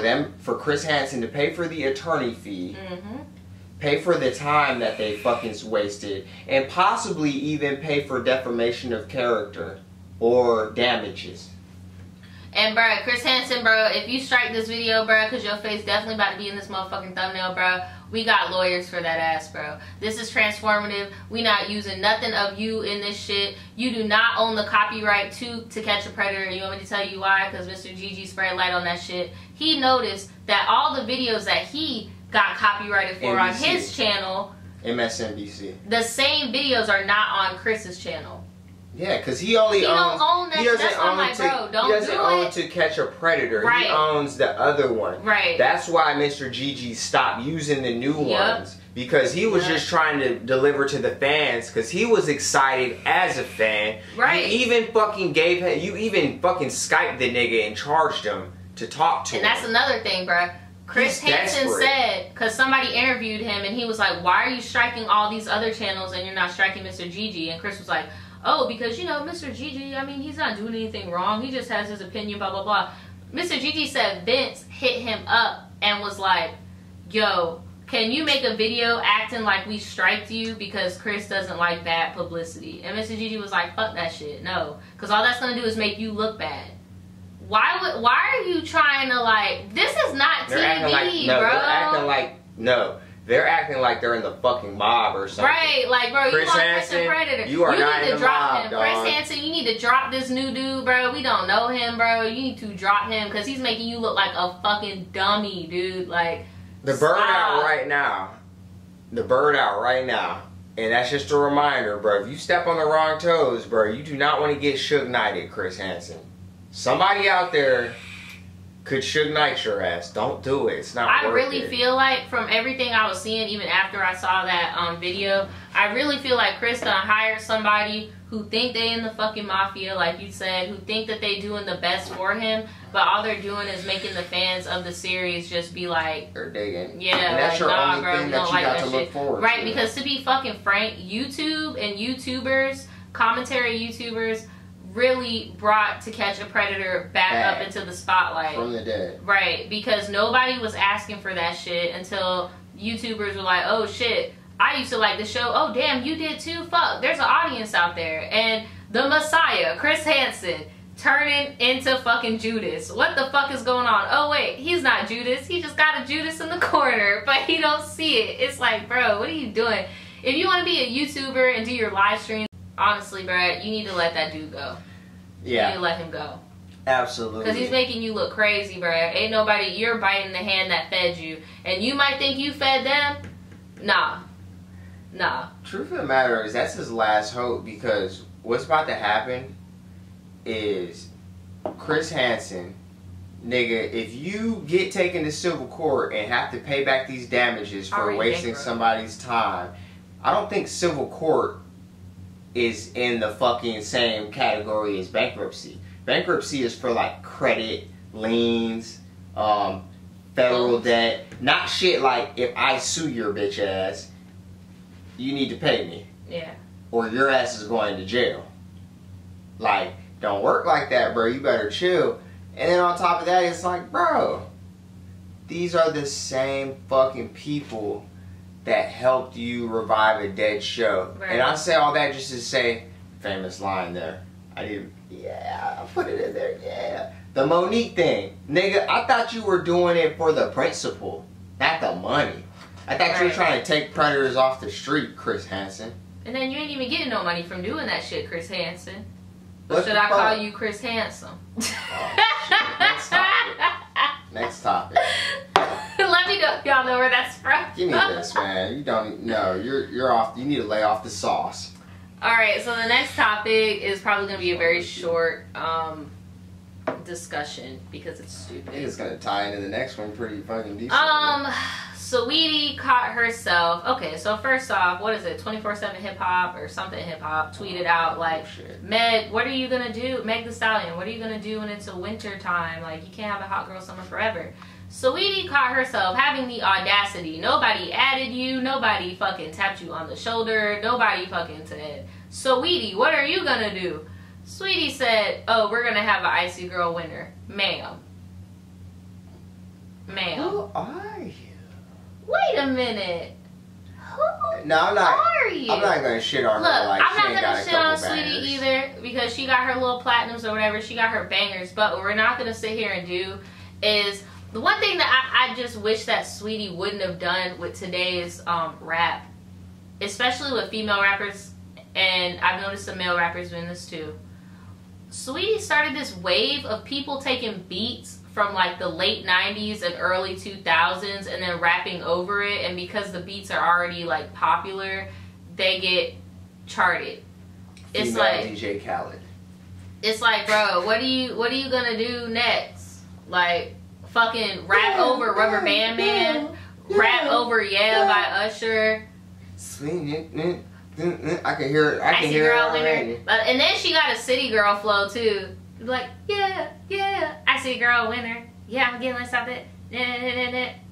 A: Chris Hansen to pay for the attorney fee, pay for the time that they fucking wasted, and possibly even pay for defamation of character or damages.
B: And bruh, Chris Hansen, bro, if you strike this video, bruh, because your face definitely about to be in this motherfucking thumbnail, bruh, we got lawyers for that ass, bro. This is transformative. We not using nothing of you in this shit. You do not own the copyright to Catch a Predator. You want me to tell you why? Because Mr. Gigi sprayed light on that shit. He noticed that all the videos that he got copyrighted for on his channel,
A: MSNBC,
B: the same videos are not on Chris's channel.
A: Yeah, because he only owns...
B: don't own that. He doesn't
A: own To Catch a Predator.
B: Right.
A: He owns the other one.
B: Right.
A: That's why Mr. Gigi stopped using the new ones. Because he was just trying to deliver to the fans. Because he was excited as a fan.
B: Right.
A: You even fucking Skyped the nigga and charged him to talk to him.
B: And that's another thing, bruh. Chris Hansen said, because somebody interviewed him and he was like, why are you striking all these other channels and you're not striking Mr. Gigi? And Chris was like, oh, because, you know, Mr. Gigi, I mean, he's not doing anything wrong. He just has his opinion, blah, blah, blah. Mr. Gigi said Vince hit him up and was like, yo, can you make a video acting like we striked you because Chris doesn't like bad publicity? And Mr. Gigi was like, fuck that shit, no. Because all that's going to do is make you look bad. Why are you trying to, like, this is not TV, bro.
A: They're acting like they're in the fucking mob or something.
B: Right, like, bro,
A: Chris
B: you want to
A: Hansen,
B: catch a predator.
A: You are not in the mob, dog.
B: Chris Hansen, you need to drop this new dude, bro. We don't know him, bro. You need to drop him because he's making you look like a fucking dummy, dude. Like,
A: the bird out right now. The bird out right now. And that's just a reminder, bro. If you step on the wrong toes, bro, you do not want to get Suge Knighted, Chris Hansen. Somebody out there could Suge Knight your ass. Don't do it. It's not worth it. I really
B: feel like, from everything I was seeing, even after I saw that video, I really feel like Chris done hired somebody who think they in the fucking mafia, like you said, who think that they doing the best for him, but all they're doing is making the fans of the series just be like,
A: they're digging.
B: Yeah,
A: and that's
B: like,
A: your
B: nah,
A: only
B: bro,
A: thing that you got to look forward to.
B: Right, because to be fucking frank, YouTube and YouTubers, commentary YouTubers, really brought To Catch a Predator back up into the spotlight.
A: From the dead.
B: Right, because nobody was asking for that shit until YouTubers were like, oh shit, I used to like the show. Oh damn, you did too? Fuck, there's an audience out there. And the Messiah, Chris Hansen, turning into fucking Judas. What the fuck is going on? Oh wait, he's not Judas. He just got a Judas in the corner, but he don't see it. It's like, bro, what are you doing? If you want to be a YouTuber and do your live streams, honestly, bro, you need to let that dude go.
A: Yeah.
B: You need to let him go.
A: Absolutely.
B: Because he's making you look crazy, bro. Ain't nobody, you're biting the hand that fed you. And you might think you fed them. Nah. Nah.
A: Truth of the matter is, that's his last hope, because what's about to happen is Chris Hansen, nigga, if you get taken to civil court and have to pay back these damages for wasting somebody's time, I don't think civil court is in the fucking same category as bankruptcy. Bankruptcy is for like credit, liens, federal debt, not shit like if I sue your bitch ass, you need to pay me.
B: Yeah. Or
A: your ass is going to jail. Like, don't work like that, bro. You better chill. And then on top of that, it's like, bro, these are the same fucking people that helped you revive a dead show. Right. And I say all that just to say, famous line there. I put it in there, yeah. The Monique thing. Nigga, I thought you were doing it for the principle, not the money. I thought you were trying to take predators off the street, Chris Hansen.
B: And then you ain't even getting no money from doing that shit, Chris Hansen. Or should I call you Chris Handsome?
A: Oh, next topic. Next topic.
B: Let me know if y'all know where that's from.
A: Give me this, man. You don't know. You're off. You need to lay off the sauce.
B: Alright, so the next topic is probably going to be a very short discussion because it's stupid.
A: It's going to tie into the next one pretty fucking decent.
B: Saweetie caught herself. Okay, so first off, what is it? 24/7 hip hop or something hip hop tweeted out like, Meg, what are you gonna do? Meg the Stallion, what are you gonna do when it's a winter time? Like, you can't have a hot girl summer forever. Saweetie caught herself having the audacity. Nobody added you. Nobody fucking tapped you on the shoulder. Nobody fucking said, Saweetie, what are you gonna do? Saweetie said, oh, we're gonna have an Icy Girl winner. Ma'am.
A: Who are you?
B: Wait a minute. Who are you?
A: I'm not gonna shit on her. Like,
B: I'm not gonna shit on Saweetie either because she got her little platinums or whatever. She got her bangers. But what we're not gonna sit here and do is the one thing that I just wish that Saweetie wouldn't have done with today's rap, especially with female rappers, and I've noticed some male rappers doing this too. Saweetie started this wave of people taking beats from like the late 90s and early 2000s and then rapping over it, and because the beats are already like popular, they get charted. It's like
A: DJ Khaled.
B: It's like, bro, what are you gonna do next? Like, fucking rap over Rubber Band Man, rap over Yeah by Usher.
A: I can hear it. I can hear it already.
B: And then she got a City Girl flow too. Like, yeah, I see a girl winner. Yeah, I'm getting, let's stop it.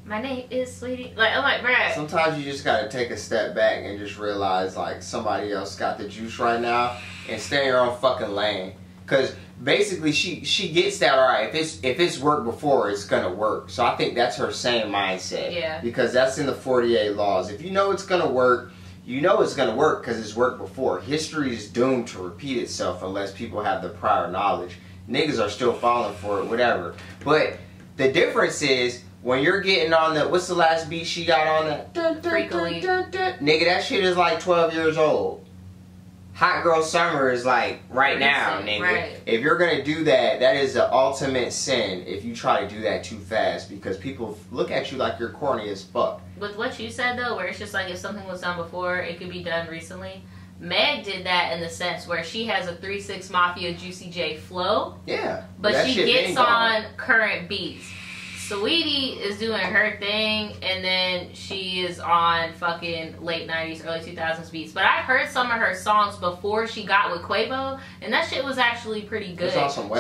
B: My name is Saweetie. Like, I'm like, bruh.
A: Sometimes you just gotta take a step back and just realize, like, somebody else got the juice right now and stay in your own fucking lane. Cause basically she gets that, alright, if it's worked before, it's gonna work. So I think that's her same mindset.
B: Yeah.
A: Because that's in the 48 laws. If you know it's gonna work, you know it's going to work because it's worked before. History is doomed to repeat itself unless people have the prior knowledge. Niggas are still falling for it, whatever. But the difference is, when you're getting on the, what's the last beat she got on that? Nigga, that shit is like 12 years old. Hot Girl Summer is like right now, nigga.
B: Right.
A: If you're going to do that, that is the ultimate sin if you try to do that too fast, because people look at you like you're corny as fuck.
B: With what you said though, where it's just like if something was done before, it could be done recently. Meg did that in the sense where she has a 3-6 Mafia Juicy J flow.
A: Yeah.
B: But she gets on current beats. Saweetie is doing her thing, and then she is on fucking late 90s, early 2000s beats. But I've heard some of her songs before she got with Quavo, and that shit was actually pretty good.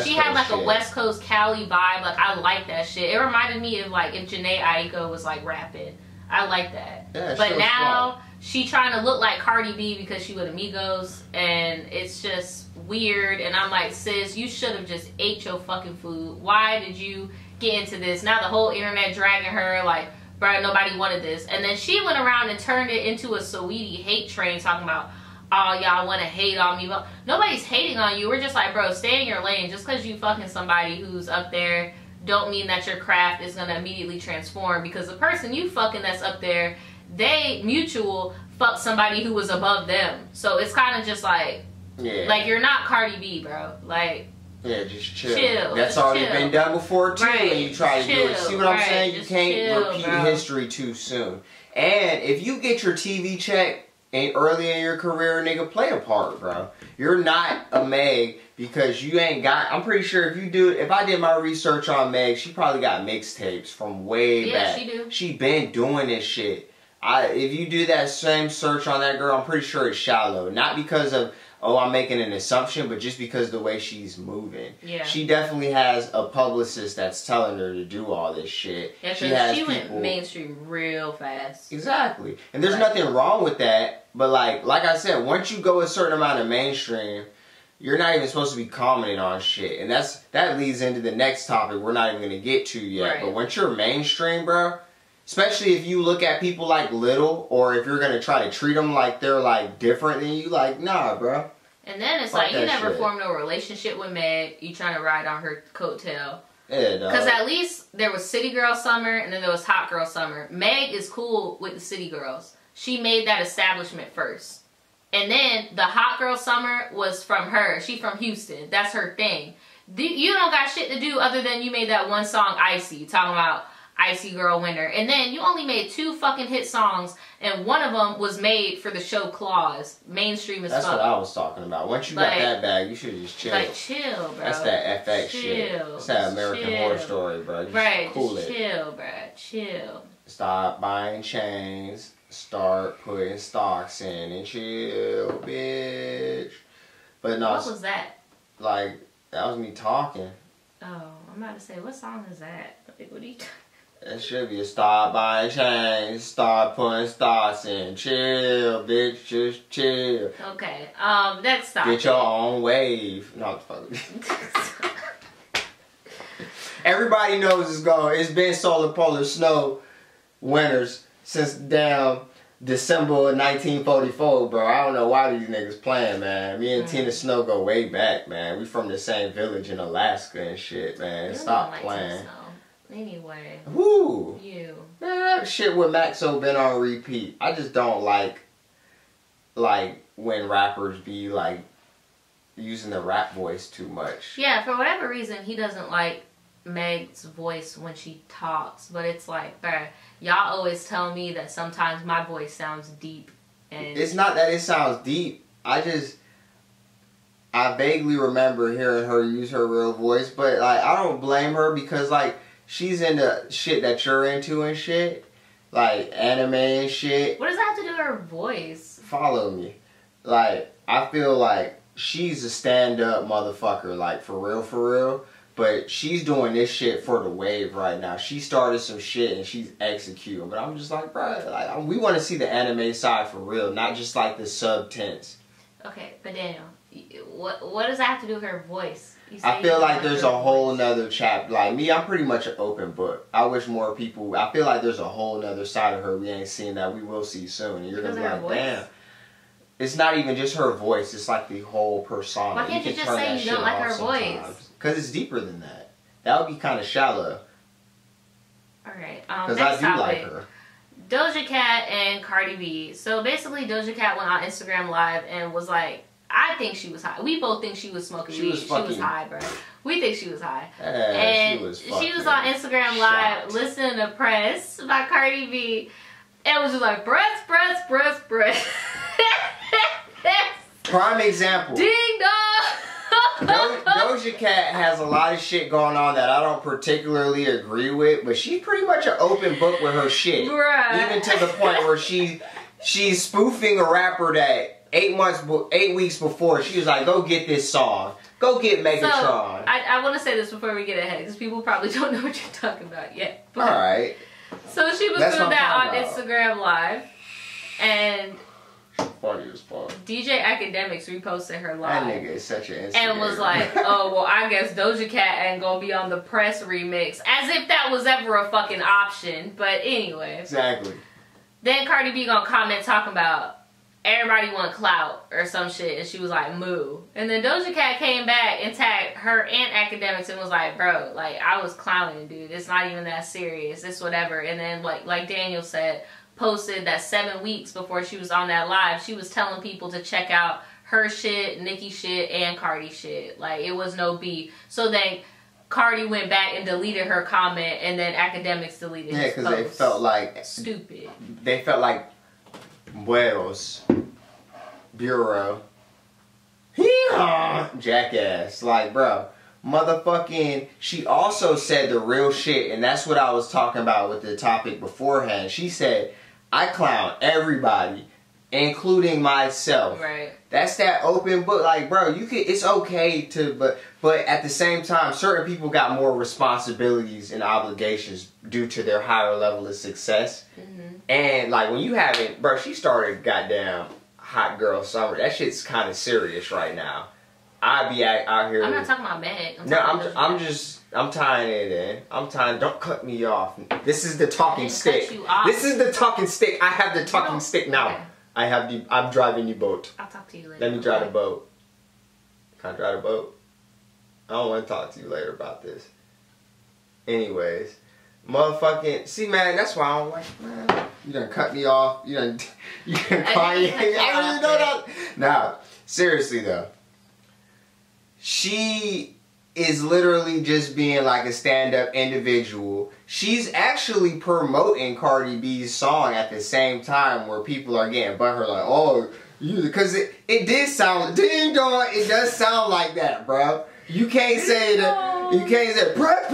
B: She had like a West Coast Cali vibe. Like, I like that shit. It reminded me of like if Janae Aiko was like rapping. I like that.
A: Yeah,
B: but now she trying to look like Cardi B because she with Amigos, and it's just weird. And I'm like, sis, you should have just ate your fucking food. Why did you get into this? Now the whole internet dragging her like, bro, nobody wanted this. And then she went around and turned it into a Saweetie hate train, talking about oh, y'all want to hate on me. But nobody's hating on you. We're just like, bro, stay in your lane. Just because you fucking somebody who's up there don't mean that your craft is going to immediately transform. Because the person you fucking that's up there, they mutual fuck somebody who was above them. So it's kind of just like, like, you're not Cardi B, bro. Like,
A: yeah, just chill. That's already been done before, too, when you try to do it. See what I'm saying? You can't repeat history too soon. And if you get your TV check early in your career, nigga, play a part, bro. You're not a Meg because you ain't got... I'm pretty sure if I did my research on Meg, she probably got mixtapes from way back. Yeah, she do. She been doing this shit. If you do that same search on that girl, I'm pretty sure it's shallow. Not because of... oh, I'm making an assumption, but just because of the way she's moving. Yeah. She definitely has a publicist that's telling her to do all this shit.
B: Yeah, she went mainstream real fast.
A: Exactly. And there's nothing wrong with that, but like I said, once you go a certain amount of mainstream, you're not even supposed to be commenting on shit. And that leads into the next topic we're not even going to get to yet. Right. But once you're mainstream, bro, especially if you look at people like Little, or if you're going to try to treat them like they're like different than you, like, nah, bro.
B: And then it's like, you never formed no relationship with Meg. You trying to ride on her coattail. Yeah, because at least there was City Girl Summer and then there was Hot Girl Summer. Meg is cool with the City Girls. She made that establishment first. And then the Hot Girl Summer was from her. She from Houston. That's her thing. You don't got shit to do other than you made that one song, Icy, talking about Icy Girl Winter. And then you only made 2 fucking hit songs, and one of them was made for the show Claws. Mainstream as fuck.
A: That's what I was talking about. Once you got that bag, you should just chill.
B: Like, chill, bro.
A: That's that FX shit. That's that American Horror Story, bro. Just cool
B: just chill, bro. Chill.
A: Stop buying chains. Start putting stocks in and chill, bitch. But no.
B: What was that?
A: Like, that was me talking.
B: Oh, I'm about to say, what song is that? Like, what are you talking?
A: That should be a stop buying chains, start putting stocks in. Chill, bitch, just chill.
B: Okay, next topic.
A: Get your own wave. No, fuck. Everybody knows it's been solar polar snow winters since damn December of 1944, bro. I don't know why these niggas playing, man. Me and Tina Snow go way back, man. We from the same village in Alaska and shit, man.
B: You
A: Stop
B: like
A: playing.
B: Anyway.
A: Who?
B: You.
A: Man, that shit with Maxo been on repeat. I just don't like when rappers be like using the rap voice too much.
B: Yeah, for whatever reason, he doesn't like Meg's voice when she talks. But it's like, bruh, y'all always tell me that sometimes my voice sounds deep. And
A: it's not that it sounds deep. I vaguely remember hearing her use her real voice, but like I don't blame her because like she's into shit that you're into and shit. Like anime and shit.
B: What does that have to do with her voice?
A: Follow me. Like, I feel like she's a stand-up motherfucker, like for real. But she's doing this shit for the wave right now. She started some shit and she's executing. But I'm just like, bro, like, we want to see the anime side for real, not just like the sub-tense.
B: Okay, but Daniel, what does that have to do with her voice?
A: I feel like there's a whole nother chapter. Like me, I'm pretty much an open book. I wish more people, I feel like there's a whole nother side of her we ain't seen that we will see soon. And you're going to be like, damn. It's not even just her voice. It's like the whole persona.
B: Why can't you just say you don't like her voice?
A: Because it's deeper than that. That would be kind of shallow.
B: Alright,
A: because I do like her.
B: Doja Cat and Cardi B. So basically Doja Cat went on Instagram Live and was like, I think she was high. We both think she was smoking weed. She was high, bro. We think she was high. And she was on Instagram Live listening to Press by Cardi B. And was just like, press.
A: Prime example.
B: Ding dong.
A: Doja Cat has a lot of shit going on that I don't particularly agree with, but she's pretty much an open book with her shit.
B: Bruh.
A: Even to the point where she's spoofing a rapper that 8 weeks before she was like, go get this song. Go get Megatron.
B: So, I want to say this before we get ahead, because people probably don't know what you're talking about yet.
A: Alright.
B: So she was doing that on Instagram Live, and
A: funny as fuck.
B: DJ Academics reposted her live.
A: That nigga is such an Instagram.
B: And was like, oh, well, I guess Doja Cat ain't gonna be on the Press remix. As if that was ever a fucking option. But anyway.
A: Exactly.
B: Then Cardi B gonna comment talking about, everybody want clout or some shit, and she was like, moo. And then Doja Cat came back and tagged her and Academics and was like, bro, like, I was clowning, dude. It's not even that serious. It's whatever. And then, like Daniel said, posted that 7 weeks before she was on that live, she was telling people to check out her shit, Nicki shit, and Cardi shit. Like, it was no beef. So then Cardi went back and deleted her comment, and then Academics deleted his post.
A: Yeah, because they felt like...
B: Stupid.
A: They felt like Buenos, Bureau, jackass. Like, bro, motherfucking, she also said the real shit, and that's what I was talking about with the topic beforehand. She said, I clown everybody, including myself.
B: Right.
A: That's that open book. Like, bro, you could, it's okay to, but at the same time, certain people got more responsibilities and obligations due to their higher level of success. And like, when you haven't, bro, she started goddamn Hot Girl Summer. That shit's kind of serious right now. I be out here.
B: I'm not talking about Meg.
A: I'm tying it in. I'm tying. Don't cut me off. This is the talking stick. This is the talking stick. I have the talking stick now. Okay. I'm driving the boat.
B: I'll talk to you later.
A: Let me drive the boat. Can I drive the boat? I don't want to talk to you later about this. Anyways, motherfucking, see, man, that's why I don't like, man. You done cut me off. You done call me. I really know that. Now, seriously though, she is literally just being like a stand-up individual. She's actually promoting Cardi B's song at the same time, where people are getting butthurt like, oh, you, because it did sound, ding dong, it does sound like that, bro. You can't say that. You can't say press.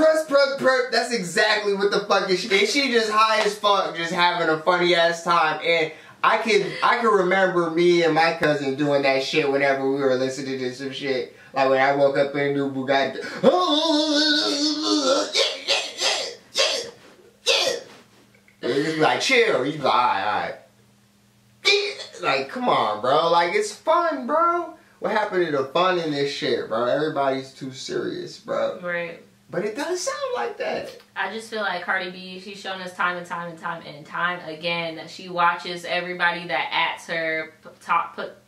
A: That's exactly what the fuck is she. And she just high as fuck, just having a funny ass time. And I can remember me and my cousin doing that shit whenever we were listening to some shit. Like when I woke up in a new Bugatti. It's just like chill. You like, alright. Like, come on, bro. Like, it's fun, bro. What happened to the fun in this shit, bro? Everybody's too serious, bro.
B: Right.
A: But it does sound like that.
B: I just feel like Cardi B, she's shown us time and time again that she watches everybody that ats her,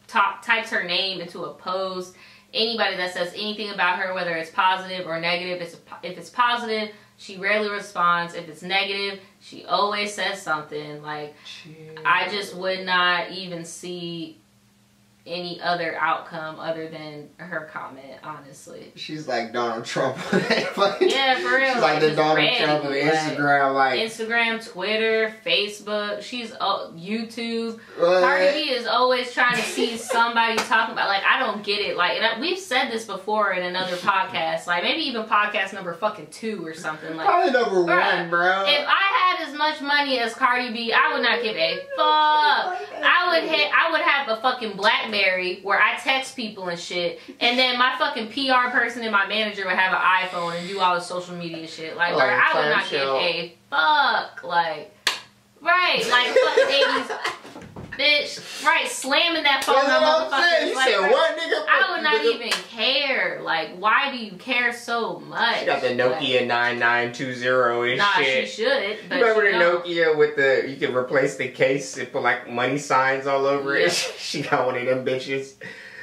B: types her name into a post. Anybody that says anything about her, whether it's positive or negative, if it's positive, she rarely responds. If it's negative, she always says something. Like, I just would not even see any other outcome other than her comment, honestly.
A: She's like Donald Trump.
B: Yeah, for real.
A: She's like the Donald Trump of Instagram, like
B: Instagram, Twitter, Facebook. She's YouTube. Cardi B is always trying to see somebody talking about. Like, I don't get it. Like, and we've said this before in another podcast. Like, maybe even podcast number fucking 2 or something. Like,
A: probably number 1, bro.
B: If I had as much money as Cardi B, I would not give a fuck. I would have a fucking BlackBerry where I text people and shit, and then my fucking PR person and my manager would have an iPhone and do all the social media shit. Like, bro, I would not give a fuck. Like, right, like fucking 80s. Bitch, right, slamming that phone on motherfuckers. Like,
A: said, what, nigga?
B: I would not even care. Like, why do you care so much?
A: She got the Nokia 9920 and
B: nah,
A: shit.
B: She should. But
A: remember the Nokia with the, you can replace the case and put like money signs all over it? She got one of them bitches.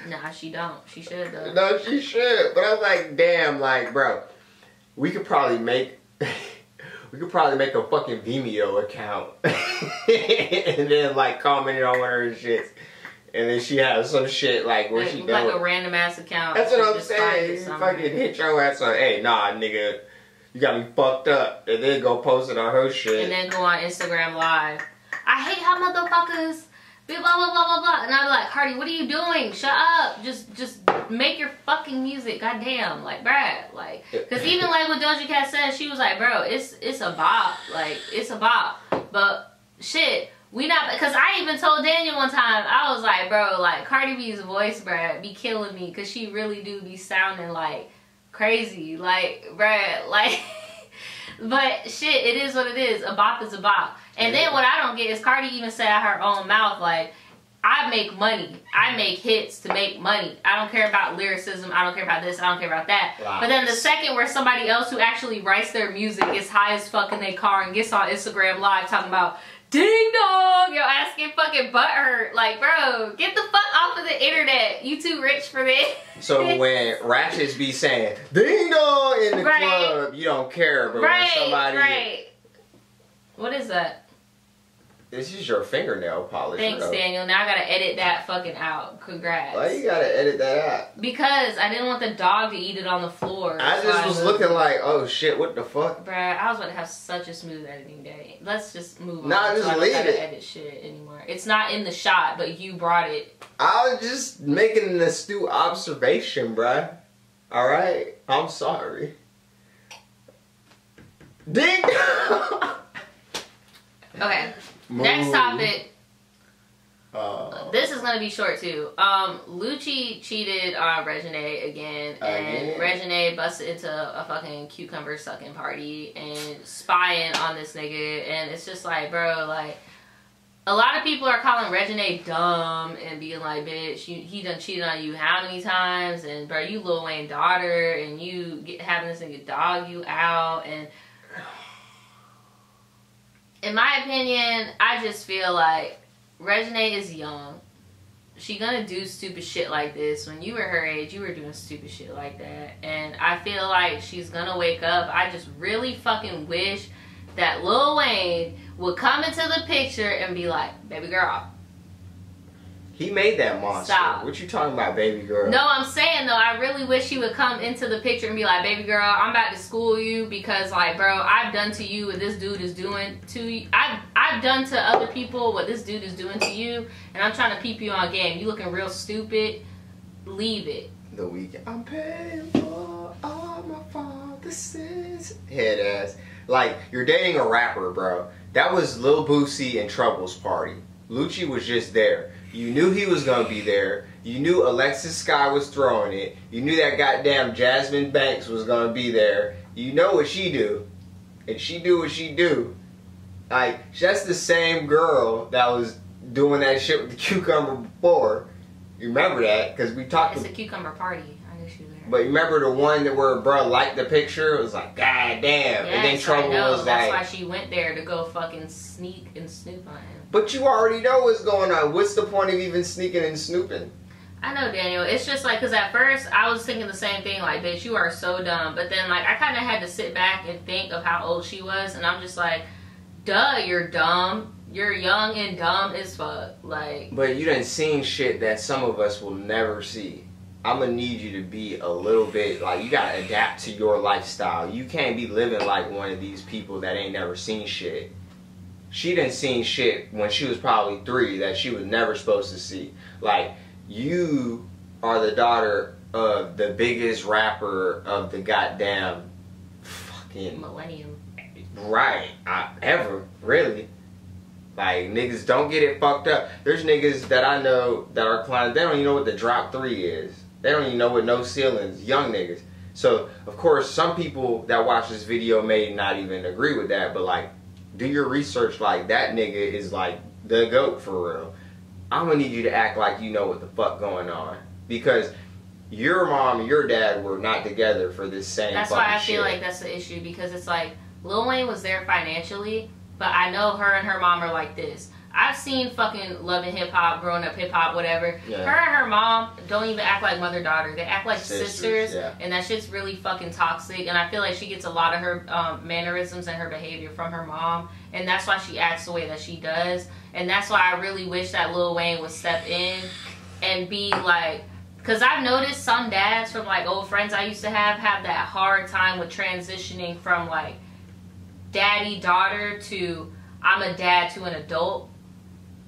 B: Nah, she don't. She should though.
A: No, she should. But I was like, damn, like, bro, we could probably make a fucking Vimeo account and then like comment on her shit, and then she has some shit like where she doing
B: like a random ass account.
A: That's what I'm saying. You fucking hit your ass on, hey, nah, nigga, you got me fucked up, and then go post it on her shit,
B: and then go on Instagram Live. I hate how motherfuckers blah blah blah blah blah, and I'm like, Cardi, what are you doing? Shut up. Just make your fucking music. Goddamn, like, bruh, like, because even like what Doja Cat said, she was like, bro, it's a bop, like, it's a bop, but shit, we not, because I even told Daniel one time, I was like, bro, like, Cardi B's voice, bruh, be killing me, because she really do be sounding like crazy, like, bruh, like, but shit, it is what it is. A bop is a bop. And then what I don't get is Cardi even said out her own mouth, like, I make money. I make hits to make money. I don't care about lyricism. I don't care about this. I don't care about that. Wow. But then the second where somebody else who actually writes their music is high as fuck in their car and gets on Instagram Live talking about, ding dong, your ass get fucking butt hurt. Like, bro, get the fuck off of the internet. You too rich for this.
A: So when ratchets be saying ding dong in the club, you don't care, but when somebody
B: What is that?
A: This is your fingernail polish.
B: Thanks, Daniel. Now I gotta edit that fucking out. Congrats.
A: Why you gotta edit that out?
B: Because I didn't want the dog to eat it on the floor.
A: I just was looking like, oh shit, what the fuck?
B: Bruh, I was about to have such a smooth editing day. Let's just move on.
A: Nah, just
B: I don't
A: leave
B: gotta
A: it.
B: Edit shit anymore. It's not in the shot, but you brought it.
A: I was just making an astute observation, bruh. Alright? I'm sorry. Ding!
B: Okay. Next topic. This is gonna be short too. Lucci cheated on Regine again, and Regine busted into a fucking cucumber sucking party and spying on this nigga, and it's just like, bro, like, a lot of people are calling Regine dumb and being like, bitch, he done cheated on you how many times, and bro, you Lil Wayne daughter, and you having this nigga dog you out, and in my opinion, I just feel like Regine is young. She gonna do stupid shit like this. When you were her age, you were doing stupid shit like that. And I feel like she's gonna wake up. I just really fucking wish that Lil Wayne would come into the picture and be like, baby girl.
A: He made that monster.
B: Stop.
A: What you talking about, baby girl?
B: No, I'm saying though, I really wish he would come into the picture and be like, baby girl, I'm about to school you because, like, bro, I've done to you what this dude is doing to you. I've done to other people what this dude is doing to you, and I'm trying to peep you on game. You looking real stupid. Leave it.
A: The Weeknd. I'm paying for all my father's sins. Head ass. Like, you're dating a rapper, bro. That was Lil Boosie and Trouble's party. Lucci was just there. You knew he was gonna be there. You knew Alexis Sky was throwing it. You knew that goddamn Jasmine Banks was gonna be there. You know what she do. And she do what she do. Like, that's the same girl that was doing that shit with the cucumber before. You remember that? Because we talked.
B: It's a cucumber party. I knew she was there.
A: But you remember the one that where bro liked the picture? It was like, god damn.
B: Yes,
A: and then Trouble was
B: that's
A: like.
B: why she went there to go fucking sneak and snoop on him.
A: But you already know what's going on. What's the point of even sneaking and snooping?
B: I know, Daniel. It's just like, because at first I was thinking the same thing, like, bitch, you are so dumb. But then, like, I kind of had to sit back and think of how old she was. And I'm just like, duh, you're dumb. You're young and dumb as fuck. Like.
A: But you done seen shit that some of us will never see. I'm going to need you to be a little bit, like, you got to adapt to your lifestyle. You can't be living like one of these people that ain't never seen shit. She done seen shit when she was probably 3 that she was never supposed to see. Like, you are the daughter of the biggest rapper of the goddamn fucking
B: millennium.
A: Right. Ever. Really. Like, niggas don't get it fucked up. There's niggas that I know that are clients, they don't even know what the drop 3 is. They don't even know what no ceilings, young niggas. So, of course, some people that watch this video may not even agree with that, but like, do your research. Like, that nigga is like the GOAT for real. I'm gonna need you to act like you know what the fuck going on. Because your mom and your dad were not together for this same
B: That's
A: fucking
B: why I
A: shit.
B: feel like that's the issue. Because it's like, Lil Wayne was there financially, but I know her and her mom are like this. I've seen fucking loving hip hop, growing up hip hop, whatever.
A: Yeah.
B: Her and her mom don't even act like mother daughter. They act like sisters,
A: yeah.
B: and that shit's really fucking toxic. And I feel like she gets a lot of her mannerisms and her behavior from her mom, and that's why she acts the way that she does. And that's why I really wish that Lil Wayne would step in and be like, because I've noticed some dads from like old friends I used to have that hard time with transitioning from like daddy daughter to I'm a dad to an adult.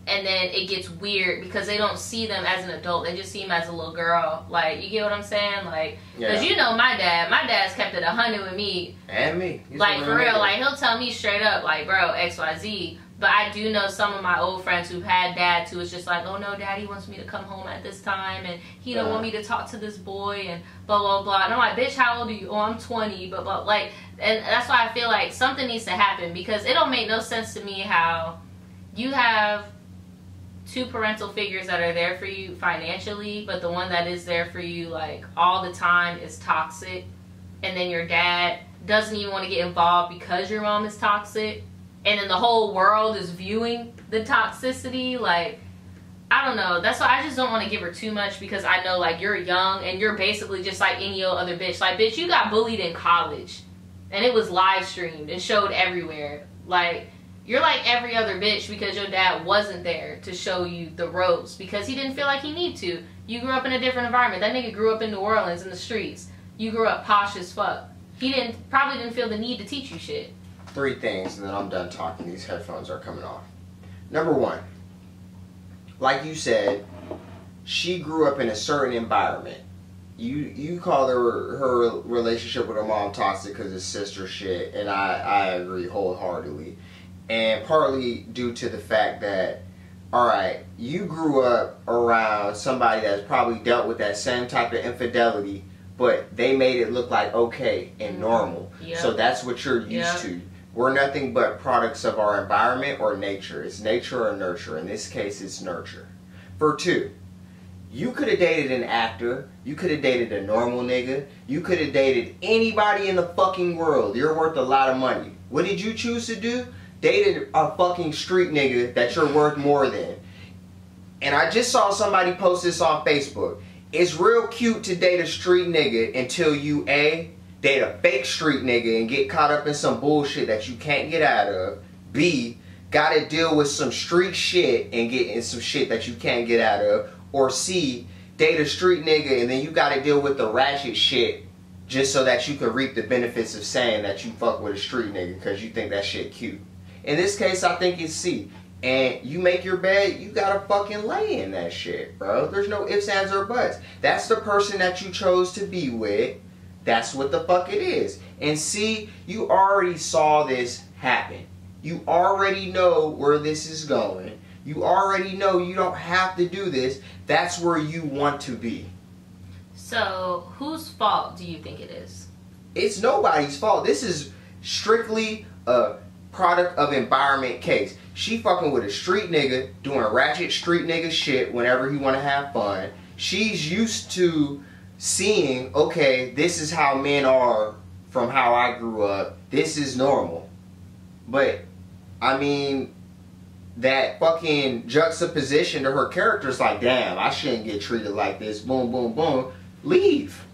B: And then it gets weird because they don't see them as an adult. They just see them as a little girl. Like, you get what I'm saying? Like, because you know my dad's kept it 100 with me.
A: And me.
B: Like, for real. Like, he'll tell me straight up, like, bro, XYZ. But I do know some of my old friends who've had dads who was just like, oh no, daddy wants me to come home at this time. And he don't want me to talk to this boy and blah, blah, blah. And I'm like, bitch, how old are you? Oh, I'm 20. But like, and that's why I feel like something needs to happen. Because it don't make no sense to me how you have 2 parental figures that are there for you financially, but the one that is there for you like all the time is toxic, and then your dad doesn't even want to get involved because your mom is toxic. and then the whole world is viewing the toxicity. Like, I don't know. That's why I just don't want to give her too much, because I know, like, you're young and you're basically just like any other bitch. Like, bitch, you got bullied in college and it was live streamed and showed everywhere. Like, you're like every other bitch because your dad wasn't there to show you the ropes because he didn't feel like he needed to. You grew up in a different environment. That nigga grew up in New Orleans in the streets. You grew up posh as fuck. He probably didn't feel the need to teach you shit.
A: 3 things, and then I'm done talking. These headphones are coming off. Number 1, like you said, she grew up in a certain environment. You called her relationship with her mom toxic because it's sister shit, and I agree wholeheartedly. And partly due to the fact that, alright, you grew up around somebody that's probably dealt with that same type of infidelity, but they made it look like okay and normal. Yep. So that's what you're used to. We're nothing but products of our environment or nature. It's nature or nurture. In this case, it's nurture. For 2, you could have dated an actor. You could have dated a normal nigga. You could have dated anybody in the fucking world. You're worth a lot of money. What did you choose to do? Dated a fucking street nigga that you're worth more than. And I just saw somebody post this on Facebook. It's real cute to date a street nigga until you A, date a fake street nigga and get caught up in some bullshit that you can't get out of. B, gotta deal with some street shit and get in some shit that you can't get out of. Or C, date a street nigga and then you gotta deal with the ratchet shit just so that you can reap the benefits of saying that you fuck with a street nigga because you think that shit cute. In this case, I think it's C. And you make your bed, you gotta fucking lay in that shit, bro. There's no ifs, ands, or buts. That's the person that you chose to be with. That's what the fuck it is. And C, you already saw this happen. You already know where this is going. You already know you don't have to do this. That's where you want to be.
B: So, whose fault do you think it is?
A: It's nobody's fault. This is strictly a product of environment case. She fucking with a street nigga doing ratchet street nigga shit whenever he want to have fun. She's used to seeing, okay, this is how men are from how I grew up. This is normal. But, I mean, that fucking juxtaposition to her character is like, damn, I shouldn't get treated like this. Boom, boom, boom. Leave.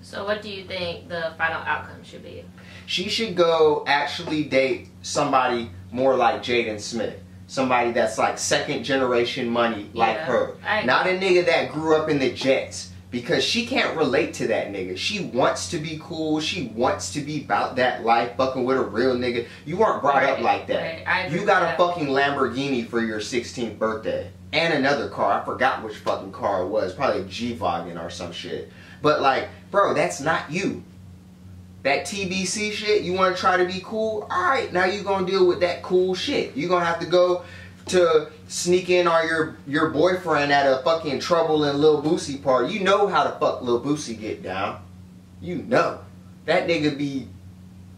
B: So what do you think the final outcome should be?
A: She should go actually date somebody more like Jaden Smith. Somebody that's like second generation money like her. Not a nigga that grew up in the Jets. Because she can't relate to that nigga. She wants to be cool. She wants to be about that life, fucking with a real nigga. You weren't brought up like that. You got a fucking Lamborghini for your 16th birthday. And another car. I forgot which fucking car it was. Probably a G-Wagon or some shit. But like, bro, that's not you. That TBC shit, you want to try to be cool? Alright, now you gonna deal with that cool shit. You gonna have to go to sneak in on your boyfriend at a fucking Trouble and Lil Boosie party. You know how the fuck Lil Boosie get down. You know. That nigga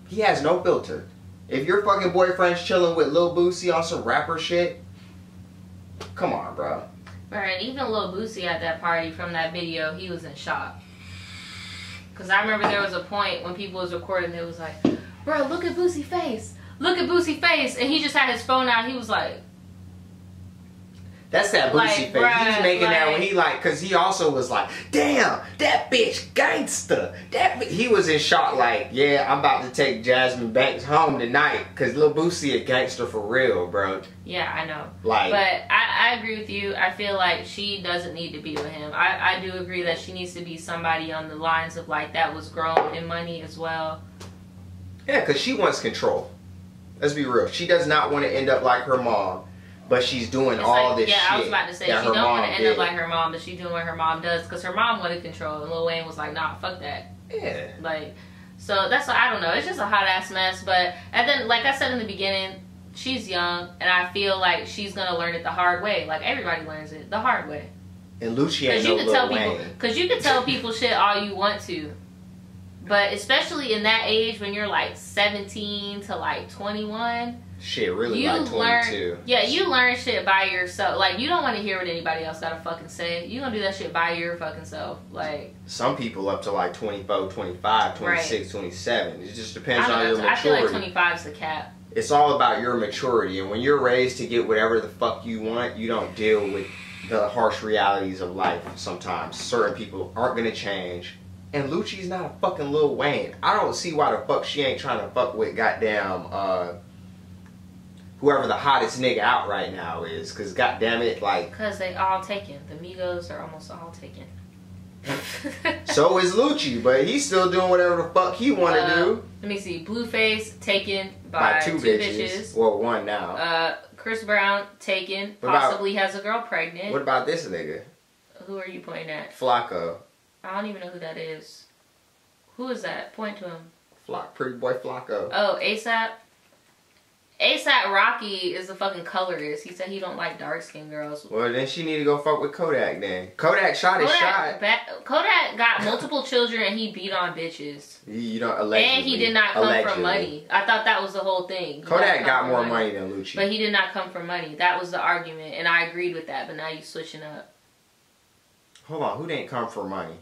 A: he has no filter. If your fucking boyfriend's chilling with Lil Boosie on some rapper shit, come on, bro.
B: Right, even Lil Boosie at that party from that video, he was in shock. Because I remember there was a point when people was recording, it was like, bro, look at Boosie face. Look at Boosie face. And he just had his phone out. He was like,
A: that's that Boosie face. Bruh, he's making that when he like, cause he also was like, damn, that bitch gangster. He was in shock like, yeah, I'm about to take Jasmine Banks home tonight. Cause Lil Boosie a gangster for real, bro.
B: Yeah, I know.
A: Like,
B: but I agree with you. I feel like she doesn't need to be with him. I do agree that she needs to be somebody on the lines of like that was grown in money as well.
A: Yeah, cause she wants control. Let's be real. She does not want to end up like her mom. But she's doing all this shit.
B: Yeah, I was about to say, she don't want to end up like her mom, but she's doing what her mom does. Because her mom wanted control. And Lil Wayne was like, nah, fuck that.
A: Yeah.
B: Like, so that's what, I don't know. It's just a hot ass mess. But, and then, like I said in the beginning, she's young. And I feel like she's going to learn it the hard way. Like, everybody learns it the hard way.
A: And Lucci ain't no Lil Wayne.
B: Because you can tell people shit all you want to. But especially in that age when you're like 17 to like 21.
A: Shit, really like 22.
B: You learn shit by yourself. Like, you don't want to hear what anybody else got to fucking say. You gonna do that shit by your fucking self. Like,
A: some people up to like 24, 25, 26, right. 27. It just depends on your maturity.
B: I feel like 25 is the cap.
A: It's all about your maturity. And when you're raised to get whatever the fuck you want, you don't deal with the harsh realities of life sometimes. Certain people aren't gonna change. And Lucci's not a fucking Lil Wayne. I don't see why the fuck she ain't trying to fuck with goddamn whoever the hottest nigga out right now is. Cause goddamn it, like...
B: Cause they all taken. The Migos are almost all taken.
A: So is Lucci, but he's still doing whatever the fuck he want to do.
B: Let me see. Blueface taken by two bitches.
A: Well, one now.
B: Chris Brown taken. Possibly has a girl pregnant.
A: What about this nigga?
B: Who are you pointing at?
A: Flacco.
B: I don't even know who that is. Who is that? Point to him.
A: Pretty boy Flacco.
B: Oh, ASAP. ASAP Rocky is the fucking colorist. He said he don't like dark skinned girls.
A: Well, then she need to go fuck with Kodak then. Kodak shot his shot.
B: Kodak got multiple children and he beat on bitches.
A: You don't allegedly.
B: And he did not come from money. I thought that was the whole thing.
A: Kodak got more money than Lucci.
B: But he did not come from money. That was the argument. And I agreed with that. But now you switching up.
A: Hold on. Who didn't come for money?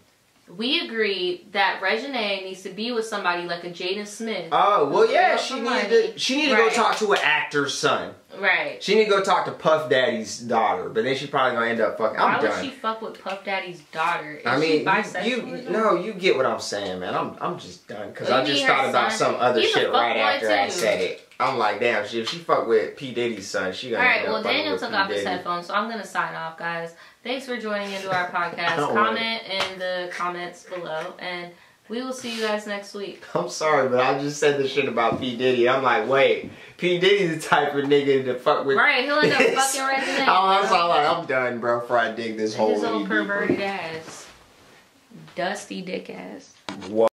B: We agreed that Reginae needs to be with somebody like a Jaden Smith.
A: Oh, well, yeah, she needed to go talk to an actor's son.
B: Right.
A: She need to go talk to Puff Daddy's daughter, but then she probably gonna end up fucking.
B: Why would she fuck with Puff Daddy's daughter? Is she bisexual?
A: you get what I'm saying, man. I'm just done because I just thought about some other shit right after I said it. I'm like, damn, if she fuck with P Diddy's son, she gonna.
B: Alright, well, Daniel took off his headphones, so I'm gonna sign off, guys. Thanks for joining into our podcast. Comment in the comments below, and we will see you guys next week.
A: I'm sorry, but I just said this shit about P Diddy. I'm like, wait, P Diddy's the type of nigga to fuck with.
B: Right, he'll end up fucking Reginae.
A: I'm done, bro. Before I dig this whole.
B: His old perverted ass, dusty dick ass.
A: What?